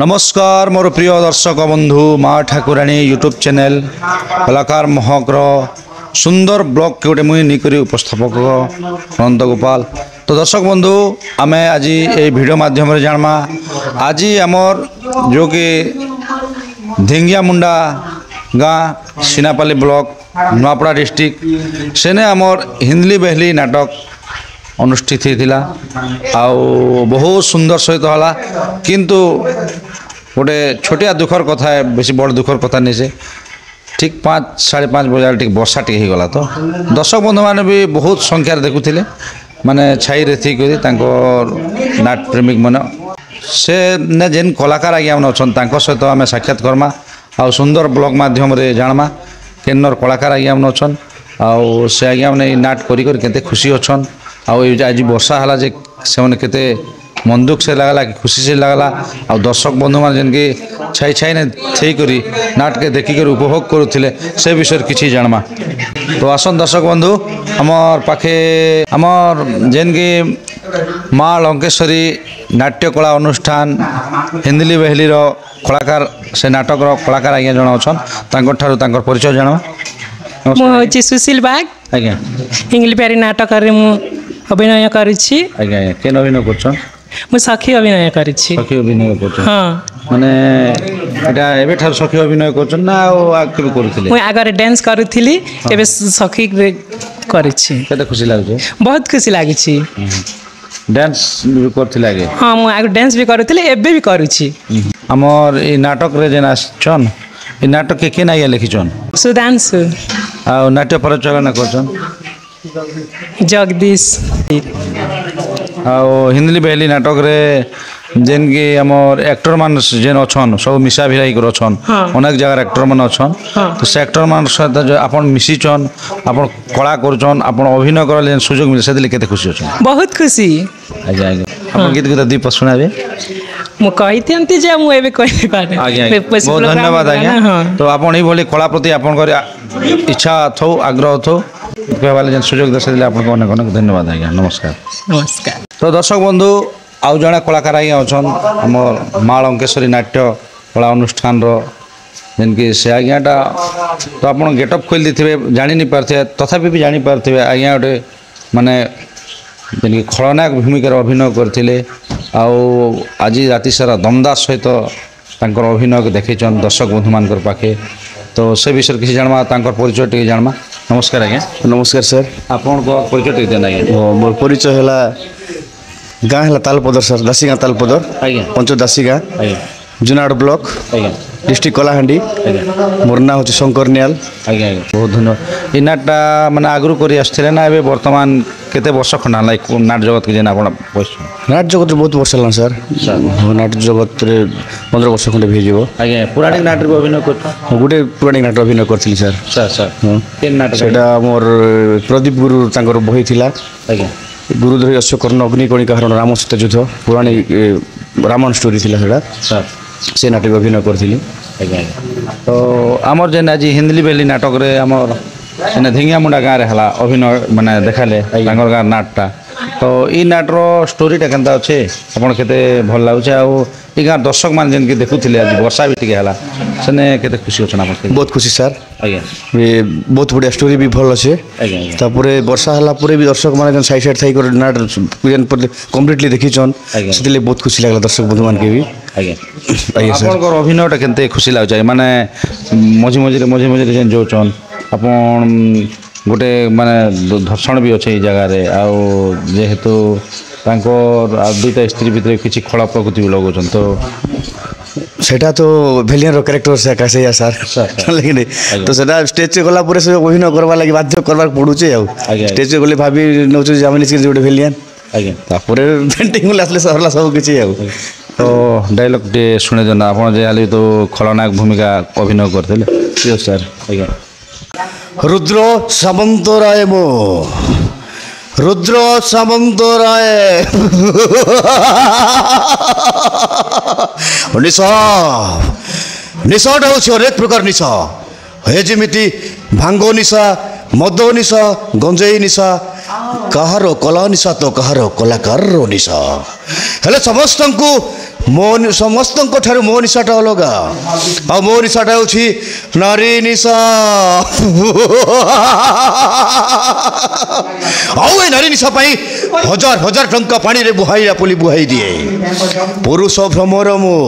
नमस्कार मोर प्रिय दर्शक बंधु माँ ठाकुराणी यूट्यूब चैनल कलाकार महकर सुंदर ब्लॉग के गोटे मुई निकरी उपस्थापक अनंत गोपाल। तो दर्शक बंधु आम आज ये वीडियो माध्यम जानमा आज आमर जो कि धिंगिया मुंडा गाँ सीनापाली ब्लॉक नुआपड़ा डिस्ट्रिक्ट सेने आमर हिंदली बहली नाटक अनुष्ठित होता आउ बहुत सुंदर सहित है किंतु गोटे छोटिया दुखर कथा है बेसी बड़ दुखर कथा नहीं से ठीक 5-5:30 बजे टी वर्षा टी गला तो दर्शक बंधु मैंने भी बहुत संख्यार देखुले माने छाई रे थी नाट प्रेमिक मन से ने जेन कलाकार आज्ञा मैंने अच्छा सहित आम साक्षात करमा आ सुंदर ब्लॉग माध्यम जानमा केनर कलाकार आज्ञा मैंने अच्छन आउ से आज्ञा मैंने नाट करते खुशी अच्छन आज वर्षा है जे से मैंने केते मन दुख से लगला कि खुशी से लगला आ दर्शक बंधु मान जेन के छाई छाई ने थी करी नाट के देखिक उपभोग करुले से विषय किसी जानमा। तो आसन दर्शक बंधु आमर पाखे आमर जेन के माँ लंकेश्वरी नाट्य कला अनुष्ठान हिंदली बहलीर कलाकार से नाटक कलाकार आज्ञा जन अच्छा परिचय जाना। मुझे सुशील बाग आज्ञा इंग्लिश प्यारी नाटक अभिनय करिछि। आज्ञा केन अभिनय करछन? मु सखी अभिनय करिछि। सखी अभिनय करछन? हां माने एटा एबे ठार सखी अभिनय करछन ना ओ आके भी करथिले? मु आगर डांस करूथिली एबे सखी करिछि। केते खुशी लागै? बहुत खुशी लागिछि। डांस भी करथिले आगे? हां मु आगर डांस भी करूथिली एबे भी करूछि। हमर ई नाटक रे जेना छन ई नाटक के केना या लिखिछन? सुधांशु आ नाट्य परिचालन करछन जगदीश। हिंदली बहली नाटक रे जेन के हमर एक्टर मान जेन अछन सब मिसा भिराई कर अछन अनेक जगह एक्टर मान अछन तो से एक्टर मान सहित जो आपन मिसिचन आपन कला करछन आपन अभिनय करल जेन सुयोग मिले सेदिले केते खुशी अछन? बहुत खुशी। आज्ञा आज्ञा आपन गीत गीत दीप सुनाबे मु कहितंती जे मु एबे कहि पारे। आज्ञा बहुत धन्यवाद आज्ञा। तो आपन ई भली कला प्रति आपन कर इच्छा थौ आग्रह थौ कहवाले जेन सुयोग दे सेदिले आपन को अनेक अनेक धन्यवाद आज्ञा। नमस्कार। नमस्कार। तो दर्शक बंधु आउ जड़े कलाकार आज्ञा अच्छन आम माँ लंकेश्वरी नाट्य कला अनुष्ठान जेनकि से आज्ञाटा तो आप गेटअप खोल थे जानी नहीं पारे तथापि भी जानी पारे आज्ञा गोटे माने जेनकि खलनायक भूमिकार अभिनय करते आज राति सारा दमदार सहित अभिनय को देखन दर्शक बंधु मान पाखे तो से विषय किसी जाना परिचय टी जाना। नमस्कार आज्ञा। नमस्कार सर। आपन को परिचय टी देना मोर परिचय है गाँ है तालपदर सर दासीगाँ तालपदर आज्ञा पंच दासीगाँ जुनागढ़ ब्लॉक आज्ञा डिस्ट्रिक्ट कलाहांडी मोर ना हूँ शंकर नियाल। आज्ञा आज्ञा बहुत धन्यवाद। ये नाटा माने आगु कर आसते ना ए बर्तमान केते वर्ष खंडा लाइक नाट जगत के जेन आपण नाट जगत बहुत वर्ष है सर नाट जगत 15 वर्ष खंडे भेजिबो। आज्ञा पुराणिक नाट रे अभिनय कर गोटे पुराणिक नाट अभिनय करथिली सर। सर सर केन नाट सेटा मोर प्रदीप गुरु तांकर बही थिला। आज्ञा गुरुधर यश कर्ण अग्निकणिका हरण राम सीता युद्ध पुराणी रामायण स्टोरी थिला सेटा सर से नाटक अभिनय करथिली। आज्ञा तो आमर जेन आज हिंदली बेली नाटक रे आमर सेने धिंगिया मुंडा गाँव रे हला अभिनय माने देखाले तांकर गाँव नाटटा तो ई नाटर स्टोरीटा केनता अच्छे आपन केते भल लागुचे आ ई गाँव दर्शक मान जेन के देखुथिले आज वर्षा भी टिके हला सेने केते खुशी होछन आपन? बहुत खुशी सर। आज्ञा ये बहुत बढ़िया स्टोरी भी भल अच्छे आज्ञा तापरे वर्षा हला परे भी दर्शक माने साइड साइड थाई कर नाट कंप्लीटली देखिछन सेतिले बहुत खुशी लागला दर्शक बंधु मान के भी। आज्ञा आज्ञा सर आपन अभिनयटा केनते खुशी लागुचे माने मझी मझी जेन जोचन आपन गोटे माने धर्षण भी अच्छे जगह रे आउ जेहेतु दुईटा स्त्री भितर किसी खला प्रकृति भी लगौन तो सेटा तो भेलियन रो कैरेक्टर से कैसे या सर लेकिन तो सेटा स्टेज पे गला पूरे से अभिनय करबा लागि बाध्य करबा पडुचे आ स्टेज पे गले भाभी नौचो जामनी से जोटे भेलियन। आज्ञा तापरे पेंटिंग लासले सरला सब किछि आ तो डायलॉग दे सुने जना आपण जे आली तो खलनायक भूमिका अभिनय करथिले सर। आज्ञा रुद्र सामंत राय मो रुद्र सामंत राय निशा निशाटा हूँ अनेक प्रकार निशा हे जमीती भांग निशा मद निशा गंजेई निशा कहार कला निशा तो कहार कलाकार निशा हेले समस्त को ମୋ ସମସ୍ତଙ୍କ ଠାରୁ ମୋ ନିଶାଟା ଅଲଗା ଆଉ ମୋ ନିଶାଟା ହେଉଛି ନାରୀ ନିଶା ଆଉ ଏ ନାରୀ ନିଶା ପାଇଁ ହଜାର ହଜାର ଟଙ୍କା ପାଣିରେ ବୁହାଇଲା ପୋଲି ବୁହାଇ ଦିଏ ପୁରୁଷ ଭ୍ରମର ମୁଁ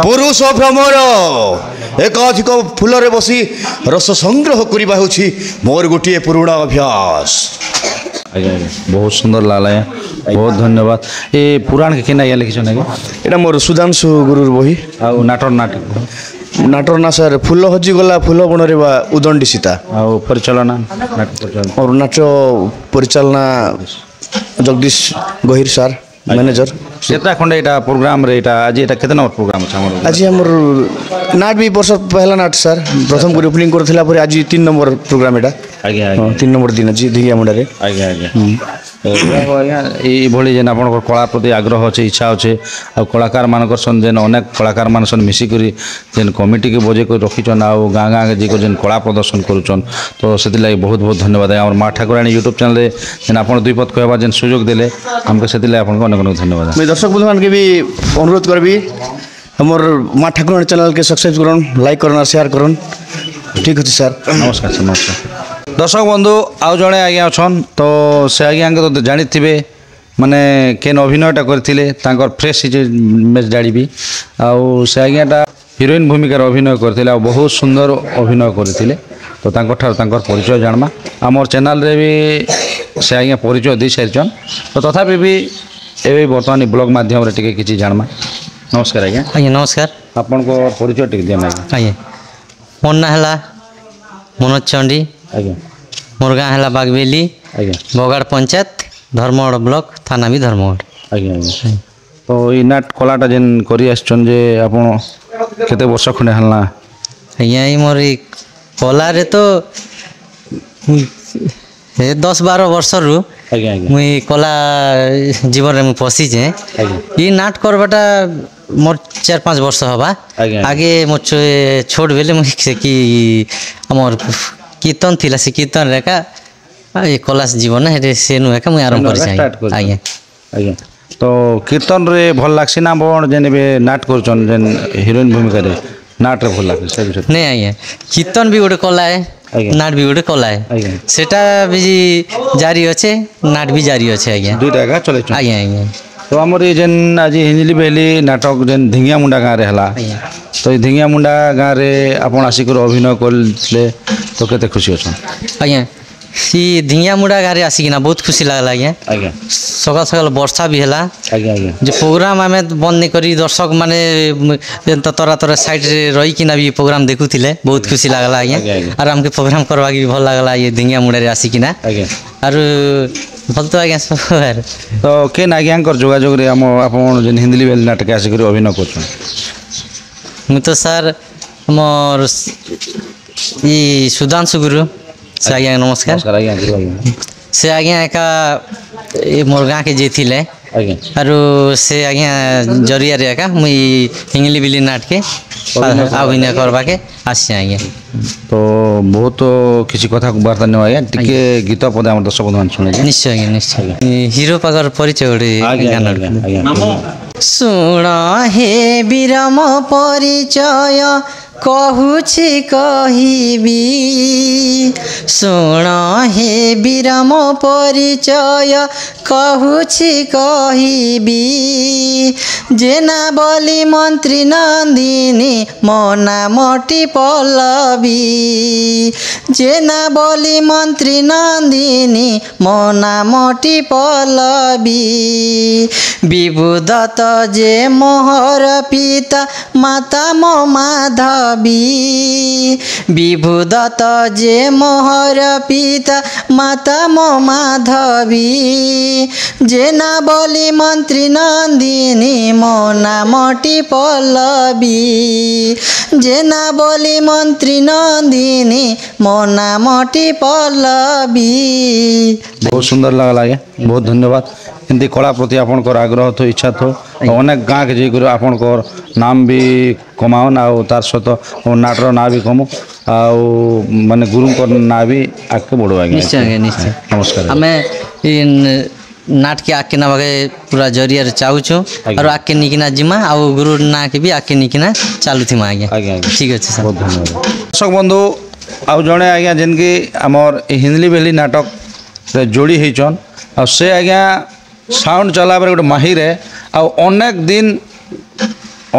ପୁରୁଷ ଭ୍ରମର ଏକାଧିକ ଫୁଲରେ ବସି ରସ ସଂଗ୍ରହ କରିବା ହେଉଛି ମୋର ଗୋଟିଏ ପୁରୁଣା ଅଭ୍ୟାସ। ଆଜ୍ଞା ଆଜ୍ଞା ବହୁତ ସୁନ୍ଦର ଲାଗଲା ଆଜ୍ଞା ବହୁତ ଧନ୍ୟବାଦ। ଏ ପୁରାଣ କେ କେନ୍ ଆଜ୍ଞା ଲେଖିଛନ୍ ଆଜ୍ଞା? ଏଇଟା ମୋର ସୁଧାଂଶୁ ଗୁରୁର ବହି। ଆଉ ନାଟର ନାଟକ ନାଟର ନା ସାର୍ ଫୁଲ ହଜିଗଲା ଫୁଲ ବଣରେ ବା ଉଦଣ୍ଡି ସୀତା। ଆଉ ପରିଚାଳନା ନାଟକ ପରିଚାଳନା ମୋର ନାଟ ପରିଚାଳନା ଜଗଦୀଶ ଗହିର ସାର୍ ମ୍ୟାନେଜର। କେତେ ଖଣ୍ଡେ ଏଇଟା ପ୍ରୋଗ୍ରାମରେ ଏଇଟା ଆଜି ଏଇଟା କେତେ ନମ୍ବର ପ୍ରୋଗ୍ରାମ ଅଛି ଆମର? ଆଜି ଆମର ନାଟ ବି ବର୍ଷ ପହଲା ନାଟ ସାର୍ ପ୍ରଥମ କରି ଓପନିଂ କରିଥିଲା ପରେ ଆଜି 3 ନମ୍ବର ପ୍ରୋଗ୍ରାମ ଏଇଟା। ଆଜ୍ଞା ଆଜ୍ଞା 3 ନମ୍ବର ଦିନ ଅଛି ଧିଙ୍ଗିଆ ମୁଣ୍ଡାରେ। ଆଜ୍ଞା ଆଜ୍ଞା ଆଜ୍ଞା ଏଇଭଳି ଯେନ୍ ଆପଣଙ୍କର କଳା ପ୍ରତି ଆଗ୍ରହ ଅଛି ଇଚ୍ଛା ଅଛି ଆଉ କଳାକାରମାନଙ୍କର ସନ୍ ଯେନ୍ ଅନେକ କଳାକାରମାନ ସନ୍ ମିଶିକରି ଯେନ୍ କମିଟିକେ ବଜେଇ କରି ରଖିଛନ୍ ଆଉ ଗାଁ ଗାଁକେ ଯାଇକରି ଯେନ୍ କଳା ପ୍ରଦର୍ଶନ କରୁଛନ୍ ତ ସେଥିଲାଗି ବହୁତ ବହୁତ ଧନ୍ୟବାଦ ଆଜ୍ଞା। ଆମର ମା ଠାକୁରାଣୀ ୟୁଟ୍ୟୁବ୍ ଚ୍ୟାନେଲ୍ରେ ଯେନ୍ ଆପଣ ଦୁଇ ପଦ କହିବା ଯେନ୍ ସୁଯୋଗ ଦେଲେ ଆମକୁ ସେଥିଲାଗି ଆପଣଙ୍କୁ ଅନେକ ଅନେକ ଧନ୍ୟବାଦ। ମୁଇଁ ଦର୍ଶକ ବନ୍ଧୁମାନକେ ବି ଅନୁରୋଧ করবি আমার মা ঠাকুরানী চ্যানেলকে সবসক্রাইব করুন লাইক করুন আর শেয়ার করুন। ঠিক আছে স্যার নমস্কার স্যার নমস্কার। দর্শক বন্ধু আউ জনে আজ্ঞা অছন তো সে আজ্ঞাকে তো জানিথিবে মানে কেন অভিনয়টা করে তাঁর ফ্রেশ ইমেজ জাঁবি আউ সে আজ্ঞাটা হিরোইন ভূমিকার অভিনয় করে আর বহুত সুন্দর অভিনয় করে তো তাঁর পরিচয় জাণমা আমার চ্যানেলরে বি সে আজ্ঞা পরিচয় দিয়ে সারিছন তো তথাপি বি ଏବେ ବର୍ତ୍ତମାନ ବ୍ଲଗ୍ ମାଧ୍ୟମରେ ଟିକେ କିଛି ଜାଣମା। ନମସ୍କାର ଆଜ୍ଞା। ଆଜ୍ଞା ନମସ୍କାର। ଆପଣଙ୍କ ପରିଚୟ ଟିକେ ଦିଅନ୍ତୁ ଆଜ୍ଞା। ଆଜ୍ଞା ମୋର ନାଁ ହେଲା ମନୋଜ ଚଣ୍ଡୀ। ଆଜ୍ଞା ମୋର ଗାଁ ହେଲା ବାଗବେଲି ଆଜ୍ଞା ବଗାଡ଼ ପଞ୍ଚାୟତ ଧର୍ମଗଡ଼ ବ୍ଲକ ଥାନା ବି ଧର୍ମଗଡ଼। ଆଜ୍ଞା ଆଜ୍ଞା ତ ଏଇ ନାଟ କଳାଟା ଯେନ୍ କରି ଆସିଛନ୍ ଯେ ଆପଣ କେତେ ବର୍ଷ ଖଣ୍ଡେ ହେଲା? ଆଜ୍ଞା ଏଇ ମୋର ଏଇ କଲାରେ ତ 10-12 ବର୍ଷରୁ ଆଜ୍ଞା ଆଜ୍ଞା ମୁଇଁ କଲା ଜୀବନରେ ମୁଁ ପଶିଛେ। ଆଜ୍ଞା ଇ ନାଟ କରବାଟା মোর 4-5 ବର୍ଷ হবা। ଆଜ୍ଞା আগে মোর ছোট বেলে মুই সে কি আমার কীর্তন থিলা সে কীর্তন রেখা এই কলাস জীবন হেটে সে নু একা মুই আরম্ভ করিছি। আজ্ঞা আজ্ঞା তো কীর্তনরে ভাল লাগছে না বণ যেন এবে নাট করছন যেন হিরোইন ভূমিকারে নাটরে ভাল লাগছে সে বিষয় নে আজ্ঞা কীর্তন বি গোটে কলা है আজ্ঞা নাট বি গোটে কলা है আজ্ঞা সেটা বি জারি আছে নাট বি জারি আছে। আজ্ঞা দুইটা একা চলেছ। আজ্ঞা আজ্ঞা তো আমার এই যেন আজ হিঞ্জলি বেলি নাটক যেন ধিঙ্গিয়া মুন্ডা গাঁরে হলা আজ্ঞা তো এই ধিঙ্গিয়া মুন্ডা গাঁরে আপন আসিকি অভিনয় করলে তো কেতে খুশি অছন? আজ্ঞা ই ধিঙ্গিয়া মুড়া গাঁরে আসিকিনা বহুত খুশি লাগলা। আজ্ঞা আজ্ঞা সকাল সকাল বর্ষা বি হেলা আজ্ঞা আজ্ঞা যে প্রোগ্রাম আমি বন্ধ নি করি দর্শক মানে তরা তরা সাইডে রহিকিনা বি প্রোগ্রাম দেখুলে বহুত খুশি লাগলা। আজ্ঞা আর আমাকে প্রোগ্রাম করবা কি ভাল লাগলা ইয়ে ধিঙ্গিয়া মুড়ারে আসিকিনা আজ্ঞা আর ভাল তো আজ্ঞা সব তো কেন আজ্ঞাঙ্কর যোগাযোগরে আপন যেন হিন্দলি বেলি নাটকে আসিকি অভিনয় করছেন? ମୁଁ ତ ସାର୍ ଆମର ଇ ସୁଧାଂଶୁ ଗୁରୁ ସେ ଆଜ୍ଞା ନମସ୍କାର। ନମସ୍କାର ଆଜ୍ଞା ଆଜ୍ଞା ସେ ଆଜ୍ଞା ଏକା ଏ ମୋର୍ ଗାଁକେ ଯାଇଥିଲେ ଆଜ୍ଞା ଆରୁ ସେ ଆଜ୍ଞା ଜରିଆରେ ଏକା ମୁଇଁ ହିଙ୍ଗଲି ବିଲି ନାଟକେ ଅଭିନୟ କରବାକେ ଆସିଛେ। ଆଜ୍ଞା তো ବହୁତ କିଛି କଥା ବାର୍ତ୍ତା ନେବା ଆଜ୍ଞା ଟିକେ ଗୀତ ପଦେ ଆମର ଦର୍ଶକ ବନ୍ଧୁମାନେ ଶୁଣେ। ନିଶ୍ଚୟ ଆଜ୍ଞା ନିଶ୍ଚୟ ହିରୋ ପାଖର ପରିଚୟ ଗୋଟେ ଗାନ ଶୁଣ ହେ ବିରମ ପରିଚୟ କହୁଛି କହିବି ଶୁଣ ହେ ବିରମ ପରିଚୟ କହୁଛି କହିବି ଜେନା ବୋଲି ମନ୍ତ୍ରୀ ନନ୍ଦିନୀ ମୋ ନାମଟି ପଲ୍ଲବୀ ଜେନା ବୋଲି ମନ୍ତ୍ରୀ ନନ୍ଦିନୀ ମୋ ନାମଟି ପଲ୍ଲବୀ ବିଭୁ ଦତ୍ତ ଯେ ମୋହର ପିତା ମାତା ମୋ ମାଧବୀ ବିଭୁ ଦତ୍ତ ଯେ ମୋହର ପିତା ମାତା ମୋ ମାଧବୀ ଜେନା ବୋଲି ମନ୍ତ୍ରୀ ନନ୍ଦିନୀ ମୋ ନାମଟି ପଲ୍ଲବୀ ଜେନା ବୋଲି ମନ୍ତ୍ରୀ ନନ୍ଦିନୀ ମୋ ନାମଟି ପଲ୍ଲବୀ। ବହୁତ ସୁନ୍ଦର ଲାଗଲା ଆଜ୍ଞା ବହୁତ ଧନ୍ୟବାଦ। ଏମିତି କଳା ପ୍ରତି ଆପଣଙ୍କର ଆଗ୍ରହ ଥୋ ଇଚ୍ଛା ଥୋ ଅନେକ ଗାଁକେ ଯାଇକରି ଆପଣଙ୍କର ନାମ ବି କମାଉନ୍ ଆଉ ତାର ସହିତ ନାଟର ନାଁ ବି କମୁ ଆଉ ମାନେ ଗୁରୁଙ୍କର ନାଁ ବି ଆଗକେ ବଢ଼ୁ ଆଜ୍ଞା। ନିଶ୍ଚୟ ଆଜ୍ଞା ନିଶ୍ଚୟ। ନମସ୍କାର। ଆମେ नाट के आके नवागे पूरा जरिया चाहूछु और आके निकिना जिमा आउ गुरु ना के भी आके निकिना चालू थी आज्ञा आज्ञा आज्ञा ठीक अच्छे सर बहुत धन्यवाद दर्शक बंधु आउ जड़े आज्ञा जेनकि आमर हिंदली बेली नाटक रे जोड़ी होइछन आ से आज्ञा साउंड चला गोटे माहिर है आ अनेक दिन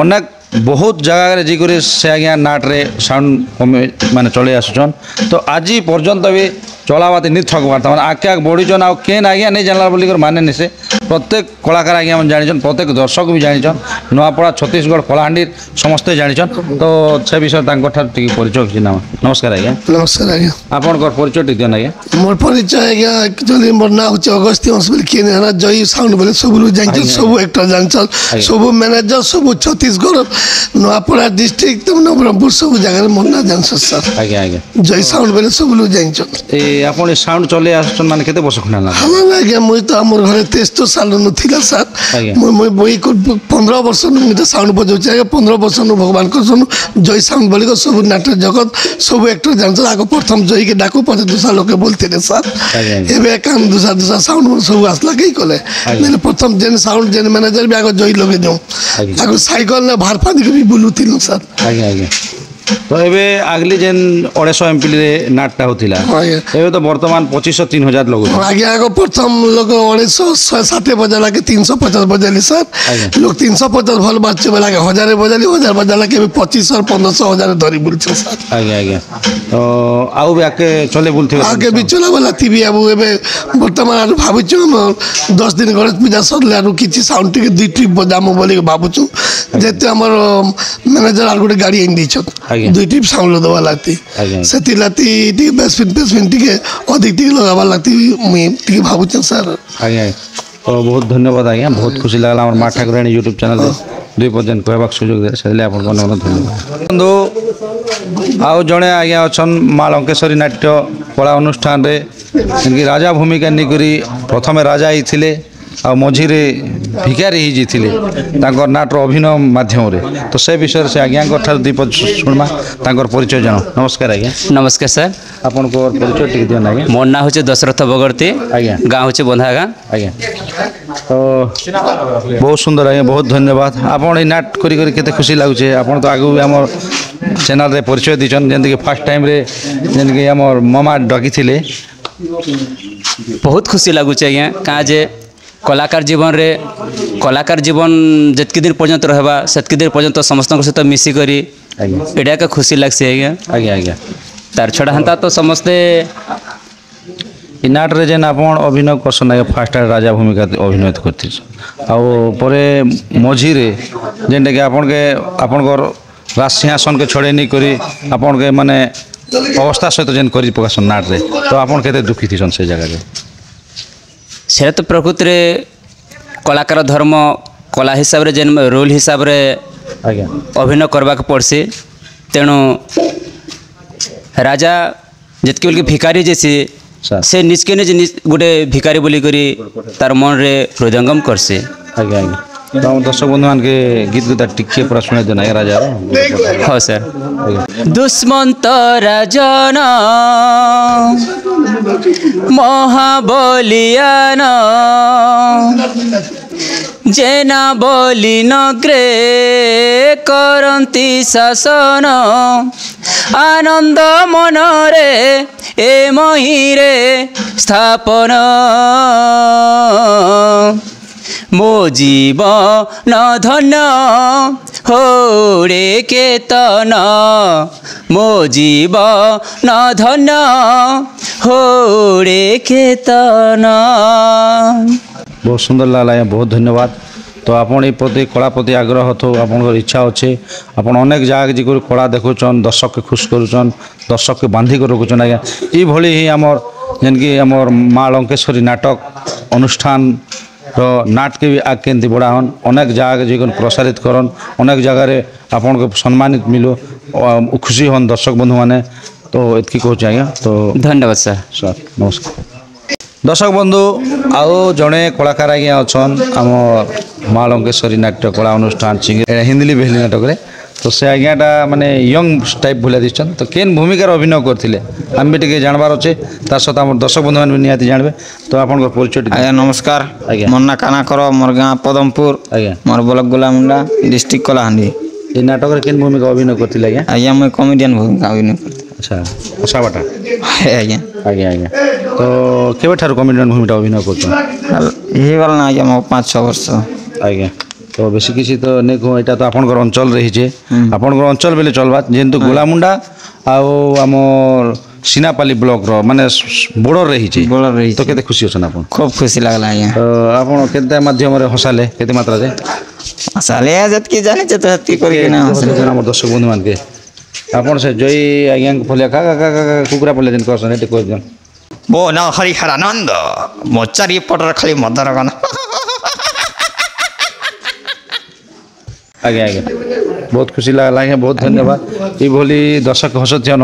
अनेक बहुत जगह रे जिकरी से आज्ञा नाट रे साउंड माने चले आसुछन तो आज पर्यंत भी चलाबाती नहीं थकबार मैंने आगे आगे बढ़ीचन आ केन आज्ञा नहीं जानला बोलिक माने नहीं से प्रत्येक कलाकार आज्ञा जान प्रत्येक दर्शक भी जान नुआपड़ा छत्तीसगढ़ कलाहांडी समस्ते जान तो से विषय परिचय किसी नाम नमस्कार आज्ञा नमस्कार आज्ञा आपन परिचय टी दियन आज्ञा मोर परिचय आज्ञा एक्चुअली मोर ना होचे अगस्त्य हंस बोली केने हना जय साउंड बोले सब लोग जान सब एक्टर जान सब मैनेजर सब छत्तीसगढ़ नुआपड़ा डिस्ट्रिक्ट तो नवरंगपुर सब जगह मोर ना जान सर आज्ञा आज्ञा जय साउंड बोले सब लोग जान ए आपन साउंड चले आसन माने केते वर्ष खना ना हम आज्ञा मुई तो हमर घरे 63 साल न थिला सर आज्ञा मुई मुई 15 वर्ष न मुई तो साउंड बजाउचे आज्ञा 15 वर्ष न भगवान को सुनु जय साउंड बोली को सब नाटक जगत सब एक्टर जान आगो प्रथम जय के डाकू पछे दूसरा लोग बोलते ने सर एबे काम दूसरा साउंड सब आसला कई कोले मैंने प्रथम जेन साउंड जेन मैनेजर भी आगो जय लगे जाऊं आगो साइकिल ने भार पानी के भी बोलुथिल सर आज्ञा आज्ञा तो एबे अगली जेन 150 एमपी रे नाटटा होतिला एबे तो वर्तमान 2500-3000 लोग आगे आगो प्रथम लोग 160 बजा लागे 350 बजाली सर लोग 350 भल बाचे वाला के 1000 बजाली 1000 बजा लागे 2500 और 1500 1000 धरी बुलछ सर आगे आगे तो आउ भी आके चले बुलथिबे आगे भी चला वाला थी अब एबे वर्तमान भाबुछु हम 10 दिन गणेश पूजा सरले आरु किछि साउंड टिके 2 ट्रिप बजामु बोली भाबुछु जेते हमर मैनेजर आर गोटे गाड़ी इन दिछ 2 ट्रिप साउंड दवा लागती सेति लाती टिके बेसमेंट टिके अधिक टिके लगावा लागती मुई टिके भाबुछु सर आगे तो बहुत धन्यवाद आज्ञा बहुत खुशी लागला हमर माँ ठाकुराणी यूट्यूब चैनल दुई पर्यंत कहबाक सुजोग दे से आपन बहुत धन्यवाद बंधु आउ जड़े आज्ञा अच्छन माँ लंकेश्वरी नाट्य कला अनुष्ठान रे इनकी राजा भूमिका निकरी प्रथम राजा ही थिले आ मझीरे भिखारी ही जीथिले तांकर नाटर अभिनय माध्यम रे तो से विषय से आज्ञा ठार दीपद सुनमा तांकर परिचय जानो नमस्कार आज्ञा नमस्कार सर आपन को परिचय टिक दियन आज्ञा मोर ना होचे दशरथ बगर्ती आज्ञा गाँव होचे बंधागा आज्ञा तो बहुत सुंदर आज्ञा बहुत धन्यवाद आपन ए नाट करी करी केते खुशी लागुचे आपन तो आगु हमर चैनल रे परिचय दिछन जेंति कि फर्स्ट टाइम रे जेंति कि हमर मामा डकी थिले बहुत खुशी लगुचे आज्ञा कहाँ जे कलाकार जीवन जितकी दिन पर्यंत रहबा सेतकी दिन पर्यंत समस्त सहित मिसिकरी एटा के खुशी लागसे आज्ञा आज्ञा आज्ञा तार छड़ा हंता तो समस्ते इ नाट रे जेन आपन अभिनय करसन आगे फर्स्ट राजा भूमिका अभिनय करथि आउ परे मझी रे जेन के आपन को राज सिंहासन के छोड़े नहीं करी आपन के माने अवस्था सहित जेन करी पकासन नाट रे तो आपन केते दुखी थिसन से जगह रे से तो प्रकृति रे कलाकार धर्म कला हिसाब रे जेन रोल हिसाब रे आज्ञा अभिनय करबाक पड़सी तेणु राजा जितके बोल के भिखारी जैसे से निज के निज गोटे भिखारी बोली करी तार मन रे हृदयंगम करसे आज्ञा आज्ञा तो दर्शक बंधु मान के गीत गुता टिके पूरा सुने देना है राजा हाँ सर दुष्मंत राजन महाबलियान जेना बलि नग्रे करंती शासन आनंद मनरे ए महीरे स्थापन मो जीवन धन्य होड़े केतन मो जीवन धन्य होड़े केतन बहुत सुंदर लागला बहुत धन्यवाद तो आपन ए प्रति कला प्रति आग्रह तो आपन इच्छा अच्छे आपन अनेक जगह जी कला देखुचन दर्शक के खुश करुचन दर्शक के बांधी कर रखुचन आज्ञा ये भली ही आमर जेनकि आमर माँ लंकेश्वरी नाटक अनुष्ठान तो नाट के भी आग केंती बढ़ावन अनेक जगह जी प्रसारित करन अनेक जगह आपन को सम्मानित मिलो खुशी हन दर्शक बंधु माने तो एतकी कहूँ आज्ञा तो धन्यवाद सर सर नमस्कार दर्शक बंधु आउ जड़े कलाकार आज्ञा अच्छन आम माँ लंकेश्वरी नाट्य कला अनुष्ठान हिंदली बेहली नाटक रे তো ସେ ଆଜ୍ଞାଟା ମାନେ ୟଙ୍ଗ ଟାଇପ୍ ଭଳିଆ ଦିଶଛନ୍ ତ କେନ୍ ଭୂମିକାରେ ଅଭିନୟ କରିଥିଲେ ଆମେ ବି ଟିକେ ଜାଣିବାର ଅଛେ ତା ସହିତ ଆମର ଦର୍ଶକ ବନ୍ଧୁମାନେ ବି ନିହାତି ଜାଣିବେ ତ ଆପଣଙ୍କର ପରିଚୟ ଟିକେ ଆଜ୍ଞା ନମସ୍କାର ଆଜ୍ଞା। ମୋର ନାଁ କାନାକର ମୋର ଗାଁ ପଦମପୁର ଆଜ୍ଞା ମୋର ବ୍ଲକ ଗୋଲାମୁଣ୍ଡା ଡିଷ୍ଟ୍ରିକ୍ଟ କଳାହାଣ୍ଡି এই ନାଟକରେ କେନ୍ ଭୂମିକା ଅଭିନୟ କରିଥିଲେ ଆଜ୍ଞା ଆଜ୍ଞା ମୁଁ କମେଡ଼ିଆନ୍ ଭୂମିକା ଅଭିନୟ କରିଥିଲି ଆଚ୍ଛା କଷାବାଟା ଆଜ୍ଞା ଆଜ୍ଞା ଆଜ୍ଞା ତ କେବେଠାରୁ କମେଡ଼ିଆନ୍ ଭୂମିକା ଅଭିନୟ କରୁଛନ୍ତି ହେଇଗଲା ନା ଆଜ୍ଞା ମୋ 5-6 ବର୍ଷ ଆଜ୍ଞା ତ ବେଶୀ କିଛି ତ ନେଇ କହ ଏଇଟା ତ ଆପଣଙ୍କର ଅଞ୍ଚଳ ରହିଛେ ଆପଣଙ୍କର ଅଞ୍ଚଳ ବେଲେ ଚଲବା ଯେହେତୁ ଗୋଲାମୁଣ୍ଡା ଆଉ ଆମର ସିନାପାଲି ବ୍ଲକର ମାନେ ବୋର୍ଡର ରହିଛେ ବୋର୍ଡର ରହିଛି। ତ କେତେ ଖୁସି ଅଛନ୍ ଆପଣ ଖୁବ୍ ଖୁସି ଲାଗିଲା ଆଜ୍ଞା ତ ଆପଣ କେତେ ମାଧ୍ୟମରେ ହସାଲେ କେତେ ମାତ୍ରାରେ ସାଲେ ଯେତିକି ଜାଣିଛେ ତ ସେତିକି କରିକିନା ଆମର ଦର୍ଶକ ବନ୍ଧୁମାନକେ ଆପଣ ସେ ଜୟୀ ଆଜ୍ଞାଙ୍କ ଫଲିଆ କୁକୁରା ପଡ଼ିଲେ ଯେନ୍ କରସନ୍ ଏଠି କହିଦିଅନ୍ ମୋ ନାଁ ହରିହରାନନ୍ଦ ମୋ ଚାରିପଟରେ ଖାଲି ମଦର ଗନ ଆଜ୍ଞା ଆଜ୍ଞା ବହୁତ ଖୁସି ଲାଗିଲା ଆଜ୍ଞା ବହୁତ ଧନ୍ୟବାଦ ଏଇଭଳି ଦର୍ଶକ ହସୁଥିଅନ